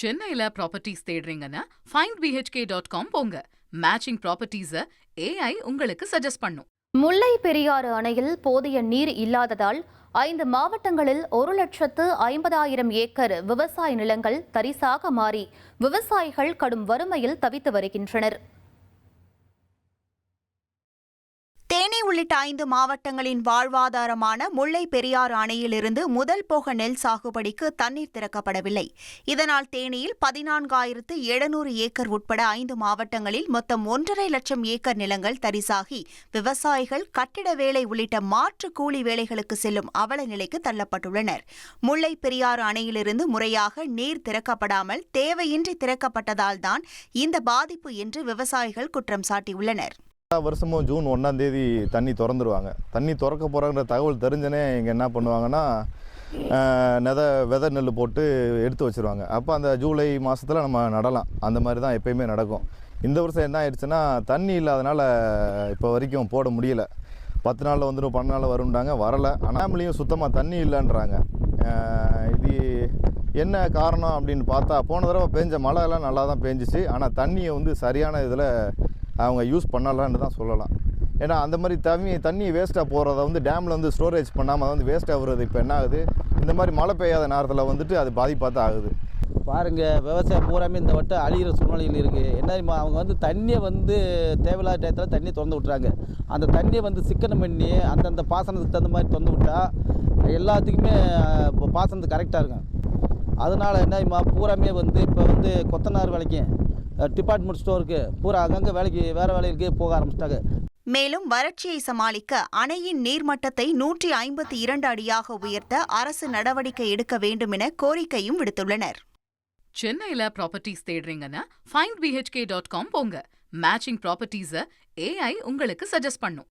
சென்னையில properties தேடுறீங்கன்னா findbhk.com போங்க. Matching ப்ராப்பர்ட்டிஸ AI உங்களுக்கு சஜஸ்ட் பண்ணும். முல்லை பெரியாறு அணையில் போதிய நீர் இல்லாததால் 5 மாவட்டங்களில் 1,50,000 ஏக்கர் விவசாய நிலங்கள் தரிசாக மாறி விவசாயிகள் கடும் வறுமையில் தவித்து வருகின்றனர். தேனி உள்ளிட்ட 5 மாவட்டங்களின் வாழ்வாதாரமான முல்லை பெரியாறு அணையிலிருந்து முதல் போக நெல் சாகுபடிக்கு தண்ணீர் திறக்கப்படவில்லை. இதனால் தேனியில் 14,700 ஏக்கர் உட்பட 5 மாவட்டங்களில் மொத்தம் 1,50,000 லட்சம் ஏக்கர் நிலங்கள் தரிசாகி விவசாயிகள் கட்டிட வேலை உள்ளிட்ட மாற்று கூலி வேலைகளுக்கு செல்லும் அவல நிலைக்கு தள்ளப்பட்டுள்ளனர். முல்லை பெரியாறு அணையிலிருந்து முறையாக நீர் திறக்கப்படாமல் தேவையின்றி திறக்கப்பட்டதால்தான் இந்த பாதிப்பு என்று விவசாயிகள் குற்றம் சாட்டியுள்ளனர். வருஷமும் ஜூன் 1ஆம் தேதி தண்ணி திறந்துருவாங்க. தண்ணி திறக்க போகிறாங்கிற தகவல் தெரிஞ்சனே இங்கே என்ன பண்ணுவாங்கன்னா விதை நெல் போட்டு எடுத்து வச்சுருவாங்க. அப்போ அந்த ஜூலை மாதத்தில் நம்ம நடலாம். அந்த மாதிரி தான் எப்பயுமே நடக்கும். இந்த வருஷம் என்ன ஆயிடுச்சுன்னா தண்ணி இல்லாதனால இப்போ வரைக்கும் போட முடியல. 10 நாளில் வந்துடும், 12 நாளில் வரும்ன்றாங்க, வரலை. ஆனால் சுத்தமாக தண்ணி இல்லைன்றாங்க. இது என்ன காரணம் அப்படின்னு பார்த்தா, போன தடவை பெஞ்ச மழையெல்லாம் நல்லா தான் பெஞ்சிச்சு. ஆனால் தண்ணியை சரியான இதில் அவங்க யூஸ் பண்ணலான்னு தான் சொல்லலாம். ஏன்னா அந்த மாதிரி தண்ணி வேஸ்ட்டாக போகிறத டேமில் ஸ்டோரேஜ் பண்ணாமல் அது வேஸ்ட்டாக வருது. இப்போ என்ன ஆகுது, இந்த மாதிரி மழை பெய்யாத நேரத்தில் அது பாதிப்பாக தான் ஆகுது. பாருங்கள், விவசாயம் பூராமே இந்த வட்டம் அழிகிற சூழ்நிலையில் இருக்குது. என்ன அவங்க தண்ணியை தேவையில்லாத டயத்தில் தண்ணியை திறந்து விட்றாங்க. அந்த தண்ணியை சிக்கனம் பண்ணி அந்தந்த பாசனத்துக்கு தகுந்த மாதிரி திறந்து விட்டால் எல்லாத்துக்குமே பாசனத்துக்கு கரெக்டாக இருக்கும். அதனால் என்ன பூராமே இப்போ கொத்தனார் வேலைக்கும் டிபார்ட்மெண்ட் ஸ்டோருக்கு பூரா அங்கங்கே வேறு வேலைக்கு போக ஆரம்பிச்சிட்டாங்க. மேலும் வறட்சியை சமாளிக்க அணையின் நீர்மட்டத்தை 152 அடியாக உயர்த்த அரசு நடவடிக்கை எடுக்க வேண்டும் என கோரிக்கையும் விடுத்துள்ளனர். சென்னையில ப்ராப்பர்ட்டிஸ் தேடுறீங்கன்னா findbhk.com போங்க. மேட்சிங் ப்ராப்பர்ட்டிஸ AI உங்களுக்கு சஜஸ்ட் பண்ணும்.